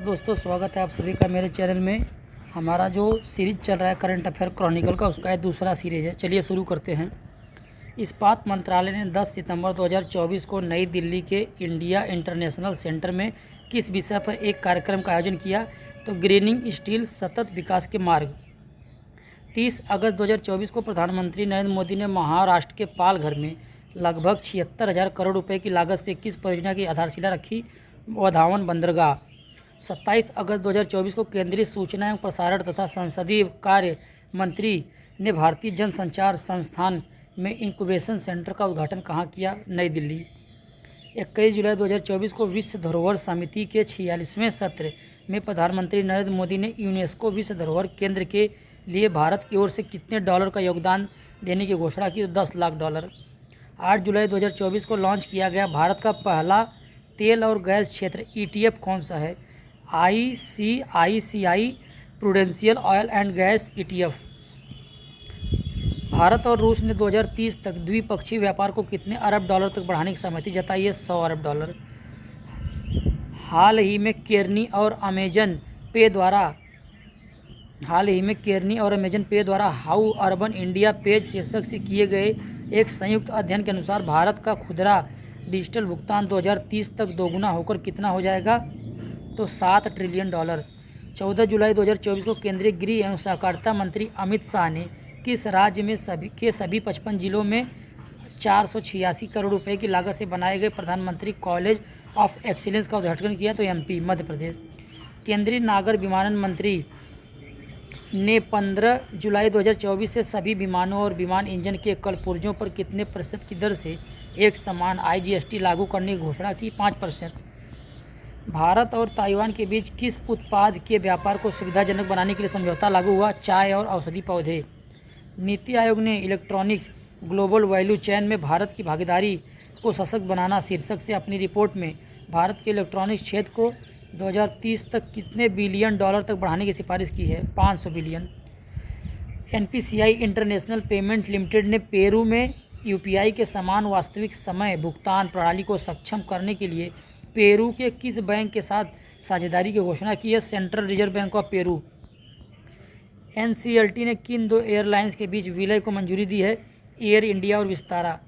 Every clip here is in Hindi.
दोस्तों, स्वागत है आप सभी का मेरे चैनल में। हमारा जो सीरीज चल रहा है करंट अफेयर क्रॉनिकल का, उसका एक दूसरा सीरीज है। चलिए शुरू करते हैं। इस्पात मंत्रालय ने 10 सितंबर 2024 को नई दिल्ली के इंडिया इंटरनेशनल सेंटर में किस विषय पर एक कार्यक्रम का आयोजन किया? तो ग्रीनिंग स्टील सतत विकास के मार्ग। 30 अगस्त 2024 को प्रधानमंत्री नरेंद्र मोदी ने महाराष्ट्र के पालघर में लगभग 76,000 करोड़ रुपए की लागत से किस परियोजना की आधारशिला रखी? वधावन बंदरगाह। 27 अगस्त 2024 को केंद्रीय सूचना एवं प्रसारण तथा संसदीय कार्य मंत्री ने भारतीय जनसंचार संस्थान में इंक्यूबेशन सेंटर का उद्घाटन कहाँ किया? नई दिल्ली। 21 जुलाई 2024 को विश्व धरोहर समिति के 46वें सत्र में प्रधानमंत्री नरेंद्र मोदी ने यूनेस्को विश्व धरोहर केंद्र के लिए भारत की ओर से कितने डॉलर का योगदान देने की घोषणा की? 10 लाख डॉलर। 8 जुलाई 2024 को लॉन्च किया गया भारत का पहला तेल और गैस क्षेत्र ETF कौन सा है? ICICI prudential oil and gas ETF। Bharat और रूस ने 2030 तक द्विपक्षीय व्यापार को कितने अरब डॉलर तक बढ़ाने की सहमति जताई है? 100 अरब डॉलर। हाल ही में केरनी और अमेजन पे द्वारा हाउ अर्बन इंडिया पेज शीर्षक से किए गए एक संयुक्त अध्ययन के अनुसार भारत का खुदरा डिजिटल भुगतान 2030 तक दोगुना होकर कितना हो जाएगा? तो 7 ट्रिलियन डॉलर। 14 जुलाई 2024 को केंद्रीय गृह एवं सहकारिता मंत्री अमित शाह ने किस राज्य में सभी 55 जिलों में 486 करोड़ रुपए की लागत से बनाए गए प्रधानमंत्री कॉलेज ऑफ एक्सीलेंस का उद्घाटन किया? तो MP मध्य प्रदेश। केंद्रीय नागर विमानन मंत्री ने 15 जुलाई 2024 से सभी विमानों और विमान इंजन के कल पुर्जों पर कितने प्रतिशत की दर से एक समान IGST लागू करने की घोषणा की? 5%। भारत और ताइवान के बीच किस उत्पाद के व्यापार को सुविधाजनक बनाने के लिए समझौता लागू हुआ? चाय और औषधि पौधे। नीति आयोग ने इलेक्ट्रॉनिक्स ग्लोबल वैल्यू चेन में भारत की भागीदारी को सशक्त बनाना शीर्षक से अपनी रिपोर्ट में भारत के इलेक्ट्रॉनिक्स क्षेत्र को 2030 तक कितने बिलियन डॉलर तक बढ़ाने की सिफारिश की है? 500 billion. NPCI international payment limited ने पेरू में UPI के समान वास्तविक समय भुगतान प्रणाली को सक्षम करने के लिए पेरू के किस बैंक के साथ साझेदारी की घोषणा की है? Central reserve bank of Peru. NCLT ने किन 2 एयरलाइंस के बीच विलय को मंजूरी दी है? एयर इंडिया और विस्तारा।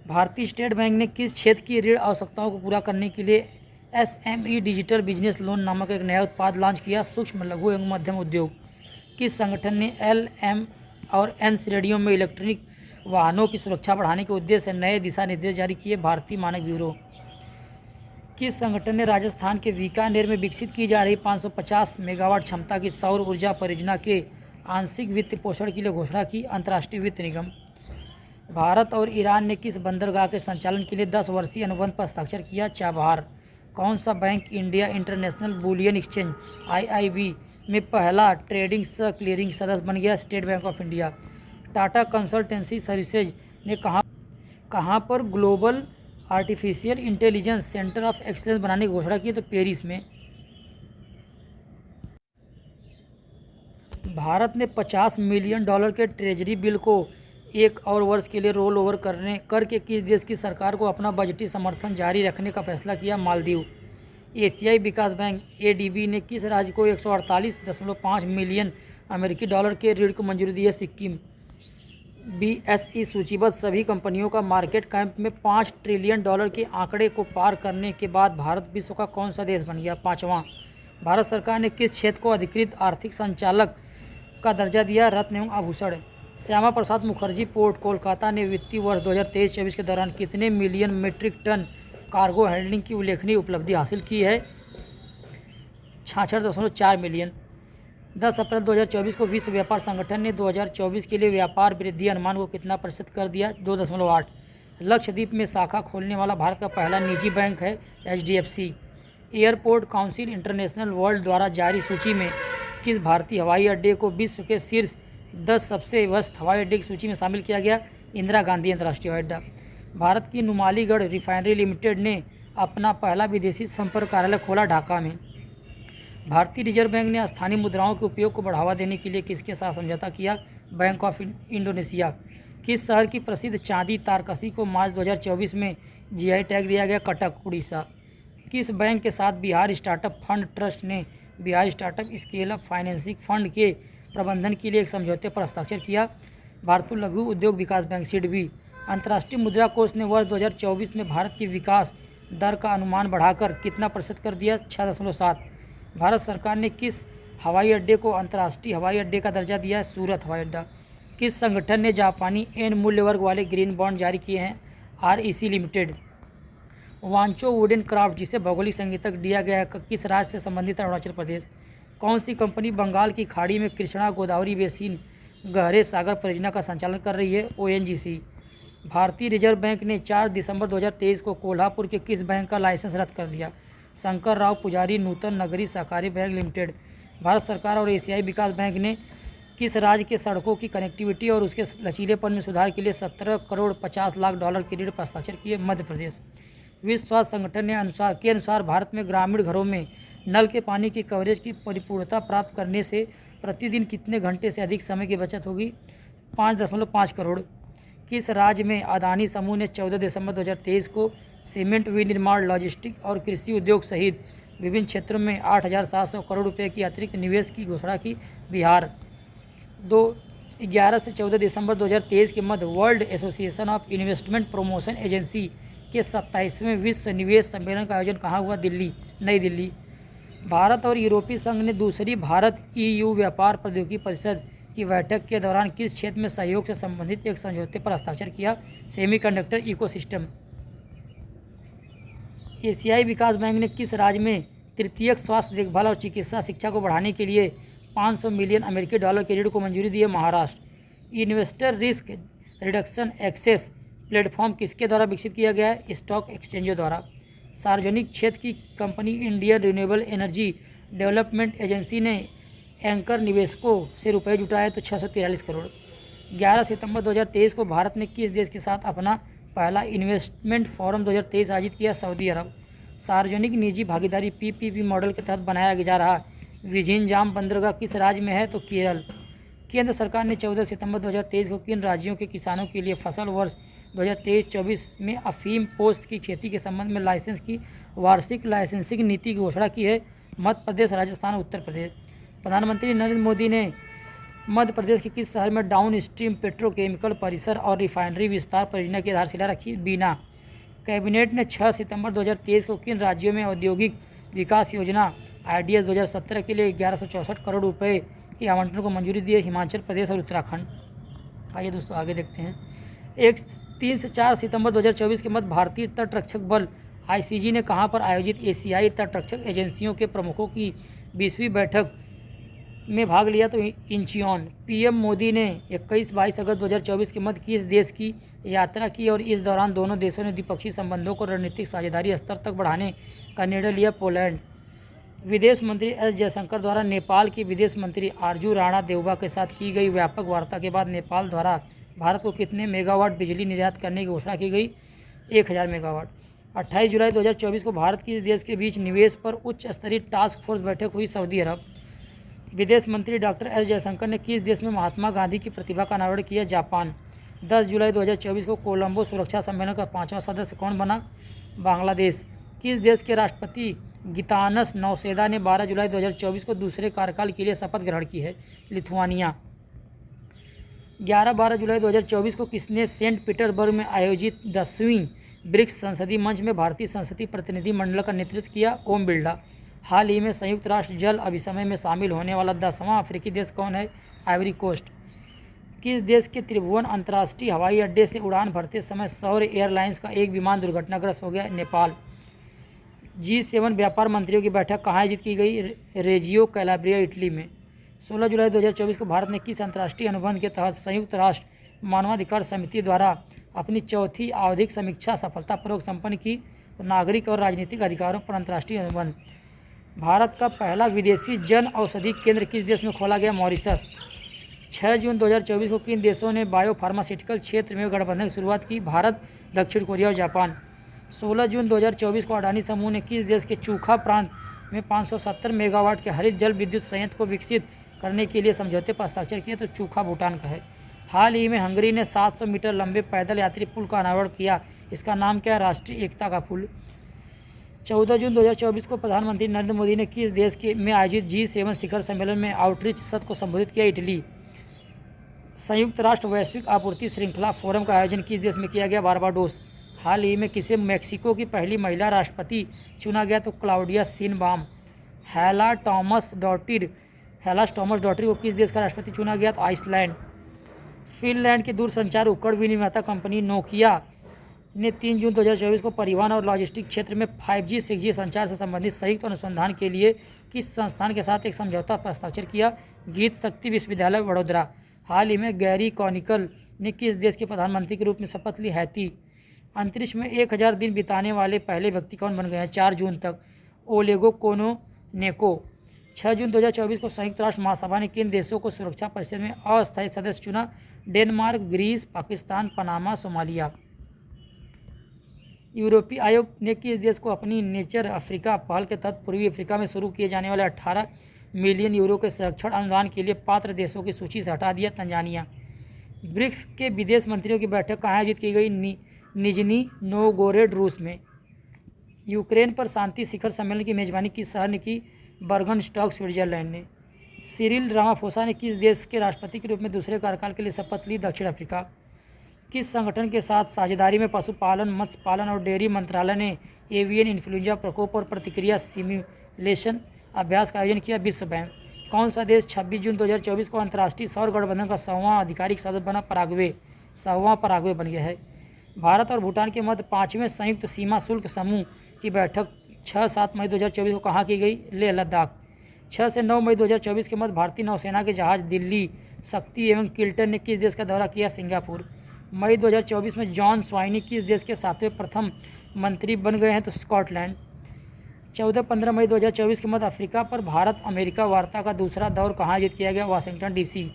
भारतीय स्टेट बैंक ने किस क्षेत्र की ऋण आवश्यकताओं को पूरा करने के लिए SME डिजिटल बिजनेस लोन नामक एक नया उत्पाद लॉन्च किया? सूक्ष्म लघु एवं मध्यम उद्योग। किस संगठन ने L, M और N श्रेणियों में इलेक्ट्रॉनिक वाहनों की सुरक्षा बढ़ाने के उद्देश्य से नए दिशा निर्देश जारी किए? भारतीय मानक ब्यूरो। किस संगठन ने राजस्थान के बीकानेर में विकसित की जा रही 550 मेगावाट क्षमता की सौर ऊर्जा परियोजना के आंशिक वित्त पोषण के लिए घोषणा की? अंतर्राष्ट्रीय वित्त निगम। भारत और ईरान ने किस बंदरगाह के संचालन के लिए 10 वर्षीय अनुबंध पर हस्ताक्षर किया? चाबहार। कौन सा bank India international bullion exchange IIB में पहला ट्रेडिंग सह क्लियरिंग सदस्य बन गया? State bank of India. Tata consultancy services ने कहाँ पर global artificial intelligence centre of excellence बनाने की घोषणा की? तो पेरिस में। भारत ने 50 मिलियन डॉलर के ट्रेजरी बिल को 1 और वर्ष के लिए रोल ओवर करके किस देश की सरकार को अपना बजटीय समर्थन जारी रखने का फैसला किया? मालदीव। एशियाई विकास बैंक ADB ने किस राज्य को 148.5 मिलियन अमेरिकी डॉलर के ऋण को मंजूरी दी है? सिक्किम। BSE सूचीबद्ध सभी कंपनियों का मार्केट कैप में 5 ट्रिलियन डॉलर के आंकड़े को पार करने के बाद भारत विश्व का कौन सा देश बन गया? 5वां। भारत सरकार ने किस क्षेत्र को अधिकृत आर्थिक संचालक का दर्जा दिया? रत्न एवं आभूषण। श्यामा प्रसाद मुखर्जी पोर्ट कोलकाता ने वित्तीय वर्ष 2023-24 के दौरान कितने million metric ton cargo handling की उल्लेखनीय उपलब्धि हासिल की है? 66.4 मिलियन। 10 अप्रैल 2024 को विश्व व्यापार संगठन ने 2024 के लिए व्यापार वृद्धि अनुमान को कितना प्रतिशत कर दिया? 2.8। लक्षद्वीप में शाखा खोलने वाला भारत का पहला निजी बैंक है HDFC। Airport council international world द्वारा जारी सूची में किस भारतीय हवाई अड्डे को विश्व के शीर्ष 10 सबसे व्यस्त हवाई अड्डे की सूची में शामिल किया गया? इंदिरा गांधी अंतर्राष्ट्रीय हवाई अड्डा। भारत की नुमालीगढ़ रिफाइनरी लिमिटेड ने अपना पहला विदेशी संपर्क कार्यालय खोला? ढाका में। भारतीय रिजर्व बैंक ने स्थानीय मुद्राओं के उपयोग को बढ़ावा देने के लिए किसके साथ समझौता किया? Bank of Indonesia. किस शहर की प्रसिद्ध चांदी तारकसी को मार्च 2024 में GI टैग दिया गया? कटक, उड़ीसा। किस बैंक के साथ बिहार स्टार्टअप फंड ट्रस्ट ने Bihar startup scale up financing fund के प्रबंधन के लिए एक समझौते पर हस्ताक्षर किया? भारतीय लघु उद्योग विकास बैंक सिडबी। अंतर्राष्ट्रीय मुद्रा कोष ने वर्ष 2024 में भारत की विकास दर का अनुमान बढ़ाकर कितना प्रतिशत कर दिया? 6.7। भारत सरकार ने किस हवाई अड्डे को अंतर्राष्ट्रीय हवाई अड्डे का दर्जा दिया है? सूरत हवाई अड्डा। किस संगठन ने जापानी एन मूल्य वर्ग वाले ग्रीन बॉन्ड जारी किए हैं? REC limited. Wancho wooden craft, जिसे भौगोलिक संकेतक दिया गया है, किस राज्य से संबंधित है? अरुणाचल प्रदेश। कौन सी कंपनी बंगाल की खाड़ी में कृष्णा गोदावरी बेसिन गहरे सागर परियोजना का संचालन कर रही है? ONGC। भारतीय रिजर्व बैंक ने 4 दिसंबर 2023 को कोल्हापुर के किस बैंक का लाइसेंस रद्द कर दिया? शंकर राव पुजारी नूतन नगरी सहकारी बैंक लिमिटेड। भारत सरकार और एशियाई विकास बैंक ने किस राज्य के सड़कों की कनेक्टिविटी और उसके लचीलेपन में सुधार के लिए 17 करोड़ 50 लाख डॉलर के ऋण पर हस्ताक्षर किए? मध्य प्रदेश। विश्व स्वास्थ्य संगठन के अनुसार भारत में ग्रामीण घरों में नल के पानी की कवरेज की परिपूर्णता प्राप्त करने से प्रतिदिन कितने घंटे से अधिक समय की बचत होगी? 5.5 करोड़। किस राज्य में अदानी समूह ने 14 दिसंबर 2023 को सीमेंट विनिर्माण, लॉजिस्टिक और कृषि उद्योग सहित विभिन्न क्षेत्रों में 8,700 करोड़ रुपये की अतिरिक्त निवेश की घोषणा की? बिहार। 11 से 14 दिसंबर 2023 के मध्य World Association of Investment Promotion Agency के 27वें विश्व निवेश सम्मेलन का आयोजन कहाँ हुआ? दिल्ली, नई दिल्ली। भारत और यूरोपीय संघ ने दूसरी भारत EU व्यापार प्रौद्योगिकी परिषद की बैठक के दौरान किस क्षेत्र में सहयोग से संबंधित एक समझौते पर हस्ताक्षर किया? Semiconductor ecosystem. एशियाई विकास बैंक ने किस राज्य में तृतीयक स्वास्थ्य देखभाल और चिकित्सा शिक्षा को बढ़ाने के लिए 500 मिलियन अमेरिकी डॉलर के ऋण को मंजूरी दी है? Maharashtra. Investor risk reduction access platform किसके द्वारा विकसित किया गया है? स्टॉक एक्सचेंजों द्वारा। सार्वजनिक क्षेत्र की company Indian renewable energy development agency ने एंकर निवेशकों से रुपए जुटाए तो 643 करोड़। 11 सितंबर 2023 को भारत ने किस देश के साथ अपना पहला इन्वेस्टमेंट फोरम 2023 आयोजित किया? सऊदी अरब। सार्वजनिक निजी भागीदारी PPP मॉडल के तहत बनाया जा रहा विझिंजाम बंदरगाह किस राज्य में है? तो केरल। केंद्र सरकार ने 14 सितंबर 2023 को किन राज्यों के किसानों के लिए फसल वर्ष 2023-24 में अफीम पोस्त की खेती के संबंध में लाइसेंस की वार्षिक लाइसेंसिंग नीति की घोषणा की है? मध्य प्रदेश, राजस्थान, उत्तर प्रदेश। प्रधानमंत्री नरेंद्र मोदी ने मध्य प्रदेश के किस शहर में डाउन स्ट्रीम पेट्रोकेमिकल परिसर और रिफाइनरी विस्तार परियोजना की आधारशिला रखी? बीना। कैबिनेट ने 6 सितंबर 2023 को किन राज्यों में औद्योगिक विकास योजना IDS 2017 के लिए 1164 करोड़ रुपए के आवंटन को मंजूरी दी है? हिमाचल प्रदेश और उत्तराखंड। आइए दोस्तों आगे देखते हैं। 3 से 4 सितंबर 2024 के मध्य भारतीय तटरक्षक बल ICG ने कहां पर आयोजित एशियाई तटरक्षक एजेंसियों के प्रमुखों की 20वीं बैठक में भाग लिया? तो इंचियोन। PM मोदी ने 21-22 अगस्त 2024 के मध्य किस देश की यात्रा की और इस दौरान दोनों देशों ने द्विपक्षीय संबंधों को रणनीतिक साझेदारी स्तर तक बढ़ाने का निर्णय लिया? पोलैंड। विदेश मंत्री S जयशंकर द्वारा नेपाल के विदेश मंत्री आरजू राणा देवबा के साथ की गई व्यापक वार्ता के बाद नेपाल द्वारा भारत को कितने मेगावाट बिजली निर्यात करने की घोषणा की गई? 1000 मेगावाट। 28 जुलाई 2024 को भारत की इस देश के बीच निवेश पर उच्च स्तरीय टास्क फोर्स बैठक हुई? सऊदी अरब। विदेश मंत्री डॉक्टर S जयशंकर ने किस देश में महात्मा गांधी की प्रतिभा का अनावरण किया? जापान। 10 जुलाई 2024 को कोलंबो सुरक्षा सम्मेलन का 5वां सदस्य कौन बना? बांग्लादेश। किस देश के राष्ट्रपति गितानस नौसेदा ने 12 जुलाई 2024 को दूसरे कार्यकाल के लिए शपथ ग्रहण की है? लिथुआनिया। 11-12 जुलाई 2024 को किसने सेंट पीटर्सबर्ग में आयोजित 10वीं ब्रिक्स संसदीय मंच में भारतीय संसदीय प्रतिनिधि मंडल का नेतृत्व किया? ओम बिरला। हाल ही में संयुक्त राष्ट्र जल अभिसमय में शामिल होने वाला 10वां अफ्रीकी देश कौन है? Ivory Coast. किस देश के त्रिभुवन अंतर्राष्ट्रीय हवाई अड्डे से उड़ान भरते समय सौर्य एयरलाइंस का एक विमान दुर्घटनाग्रस्त हो गया? नेपाल। G7 व्यापार मंत्रियों की बैठक कहाँ आयोजित की गई? रेजियो कैलाब्रिया, इटली में। 16 जुलाई 2024 को भारत ने किस अंतर्राष्ट्रीय अनुबंध के तहत संयुक्त राष्ट्र मानवाधिकार समिति द्वारा अपनी चौथी आवधिक समीक्षा सफलतापूर्वक संपन्न की? तो नागरिक और राजनीतिक अधिकारों पर अंतर्राष्ट्रीय अनुबंध। भारत का पहला विदेशी जन औषधि केंद्र किस देश में खोला गया? मॉरिशस। 6 जून 2024 को किन देशों ने बायो फार्मास्यूटिकल क्षेत्र में गठबंधन की शुरुआत की? भारत, दक्षिण कोरिया और जापान। 16 जून 2024 को अडानी समूह ने किस देश के चूखा प्रांत में 570 मेगावाट के हरित जल विद्युत संयंत्र को विकसित करने के लिए समझौते पर हस्ताक्षर किया? तो चूखा भूटान का है। हाल ही में हंगरी ने 700 मीटर लंबे पैदल यात्री पुल का अनावरण किया। इसका नाम क्या है? राष्ट्रीय एकता का पुल। 14 जून 2024 को प्रधानमंत्री नरेंद्र मोदी ने किस देश के में आयोजित G7 शिखर सम्मेलन में आउटरीच सत्र को संबोधित किया? इटली। संयुक्त राष्ट्र वैश्विक आपूर्ति श्रृंखला फोरम का आयोजन किस देश में किया गया? बारबाडोस। हाल ही में किसे मेक्सिको की पहली महिला राष्ट्रपति चुना गया? तो क्लाउडिया शिनबाम। हेला टॉमस डॉटिर को किस देश का राष्ट्रपति चुना गया? तो आइसलैंड। फिनलैंड की दूरसंचार उपकरण विनिर्माता कंपनी नोकिया ने 3 जून 2024 को परिवहन और लॉजिस्टिक क्षेत्र में 5G 6G संचार से संबंधित संयुक्त अनुसंधान के लिए किस संस्थान के साथ एक समझौता पर हस्ताक्षर किया? गीत शक्ति विश्वविद्यालय वडोदरा। हाल ही में गैरी कॉनिकल ने किस देश के प्रधानमंत्री के रूप में शपथ ली? हैती। अंतरिक्ष में 1000 दिन बिताने वाले पहले व्यक्ति कौन बन गए हैं? 4 जून तक ओलेगो कोनोनेको। 6 जून 2024 को संयुक्त राष्ट्र महासभा ने किन देशों को सुरक्षा परिषद में अस्थायी सदस्य चुना? Denmark, Greece, Pakistan, Panama, Somalia. यूरोपीय आयोग ने किस देश को अपनी नेचर अफ्रीका पहल के तहत पूर्वी अफ्रीका में शुरू किए जाने वाले 18 मिलियन यूरो के संरक्षण अनुदान के लिए पात्र देशों की सूची से हटा दिया? तंजानिया। ब्रिक्स के विदेश मंत्रियों की बैठक कहाँ आयोजित की गई? निजनी नोवगोरोड, रूस में। यूक्रेन पर शांति शिखर सम्मेलन की मेजबानी किस शहर ने की? बर्गनस्टॉक, स्विट्जरलैंड ने। सिरिल रामाफोसा ने किस देश के राष्ट्रपति के रूप में दूसरे कार्यकाल के लिए शपथ ली? दक्षिण अफ्रीका। किस संगठन के साथ साझेदारी में पशुपालन, मत्स्य पालन और डेयरी मंत्रालय ने एवियन इन्फ्लुएंजा प्रकोप और प्रतिक्रिया सिमुलेशन अभ्यास का आयोजन किया? विश्व बैंक। कौन सा देश 26 जून 2024 को अंतर्राष्ट्रीय सौर गठबंधन का 100वां आधिकारिक सदस्य बना? पराग्वे। 100वां पराग्वे बन गया है। भारत और भूटान के मध्य 5वें संयुक्त सीमा शुल्क समूह की बैठक 6-7 मई 2024 को कहाँ की गई? लेह लद्दाख। 6 से 9 मई 2024 के मध्य भारतीय नौसेना के जहाज दिल्ली, शक्ति एवं किल्टन ने किस देश का दौरा किया? सिंगापुर। मई 2024 में जॉन स्वाइनी किस देश के 7वें प्रथम मंत्री बन गए हैं? तो स्कॉटलैंड। 14-15 मई 2024 के मध्य अफ्रीका पर भारत अमेरिका वार्ता का दूसरा दौर कहाँ आयोजित किया गया? Washington DC।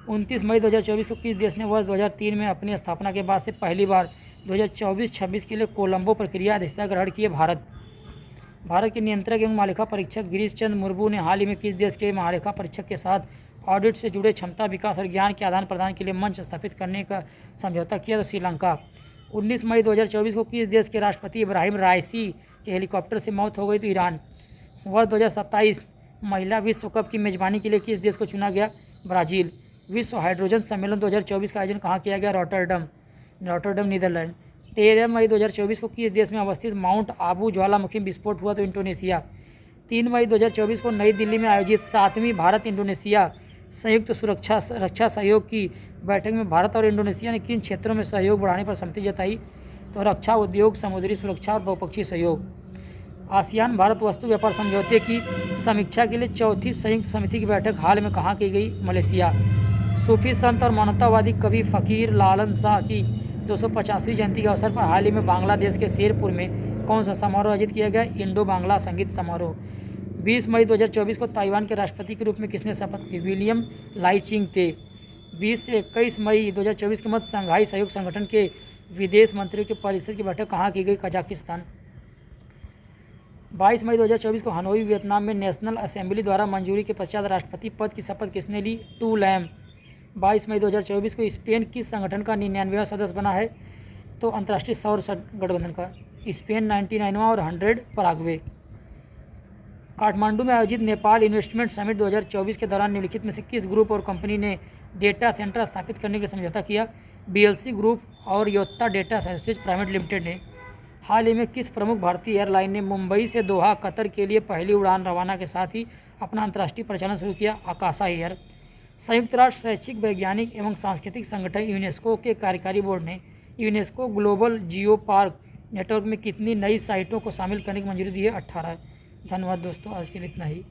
29 मई 2024 को किस देश ने वर्ष 2003 में अपनी स्थापना के बाद से पहली बार 2024-26 के लिए कोलंबो प्रक्रिया अध्यक्षता ग्रहण की है? भारत के नियंत्रक एवं महालेखा परीक्षक गिरीश चंद्र मुर्मू ने हाल ही में किस देश के महालेखा परीक्षक के साथ ऑडिट से जुड़े क्षमता विकास और ज्ञान के आदान प्रदान के लिए मंच स्थापित करने का समझौता किया? तो श्रीलंका। 19 मई 2024 को किस देश के राष्ट्रपति इब्राहिम राइसी के हेलीकॉप्टर से मौत हो गई? तो ईरान। वर्ष 2027 महिला विश्व कप की मेजबानी के लिए किस देश को चुना गया? ब्राज़ील। विश्व हाइड्रोजन सम्मेलन 2024 का आयोजन कहाँ किया गया? Rotterdam, Netherlands. 13 मई 2024 को किस देश में अवस्थित माउंट आबू ज्वालामुखी विस्फोट हुआ? तो इंडोनेशिया। 3 मई 2024 को नई दिल्ली में आयोजित 7वीं भारत इंडोनेशिया संयुक्त रक्षा सहयोग की बैठक में भारत और इंडोनेशिया ने किन क्षेत्रों में सहयोग बढ़ाने पर सहमति जताई? तो रक्षा उद्योग, समुद्री सुरक्षा और बहुपक्षीय सहयोग। आसियान भारत वस्तु व्यापार समझौते की समीक्षा के लिए 4थी संयुक्त समिति की बैठक हाल में कहाँ की गई? मलेशिया। सूफी संत और मानवतावादी कवि फ़कीर लालन शाह की 250वीं जयंती के अवसर पर हाल ही में बांग्लादेश के शेरपुर में कौन सा समारोह आयोजित किया गया? इंडो बांग्ला संगीत समारोह। 20 मई 2024 को ताइवान के राष्ट्रपति के रूप में किसने शपथ ली? विलियम लाइचिंग ते। 20 से 21 मई 2024 के मध्य संघाई सहयोग संगठन के विदेश मंत्रियों के परिषद की बैठक कहाँ की गई? कजाकिस्तान। 22 मई 2024 को हनोई, वियतनाम में नेशनल असेंबली द्वारा मंजूरी के पश्चात राष्ट्रपति पद की शपथ किसने ली? To lamb. 22 मई 2024 को स्पेन किस संगठन का 99वां सदस्य बना है? तो अंतर्राष्ट्रीय सौर गठबंधन का। स्पेन 99वां और 100 पराग्वे। काठमांडू में आयोजित नेपाल इन्वेस्टमेंट समिट 2024 के दौरान निम्नलिखित में से किस ग्रुप और कंपनी ने डेटा सेंटर स्थापित करने के लिए समझौता किया? BLC ग्रुप और योत्ता डेटा सर्विसेज प्राइवेट लिमिटेड ने। हाल ही में किस प्रमुख भारतीय एयरलाइन ने मुंबई से दोहा, कतर के लिए पहली उड़ान रवाना के साथ ही अपना अंतर्राष्ट्रीय परिचालन शुरू किया? आकाशा एयर। संयुक्त राष्ट्र शैक्षिक, वैज्ञानिक एवं सांस्कृतिक संगठन यूनेस्को के कार्यकारी बोर्ड ने UNESCO global geo park network में कितनी नई साइटों को शामिल करने की मंजूरी दी है? 18। धन्यवाद दोस्तों, आज के लिए इतना ही।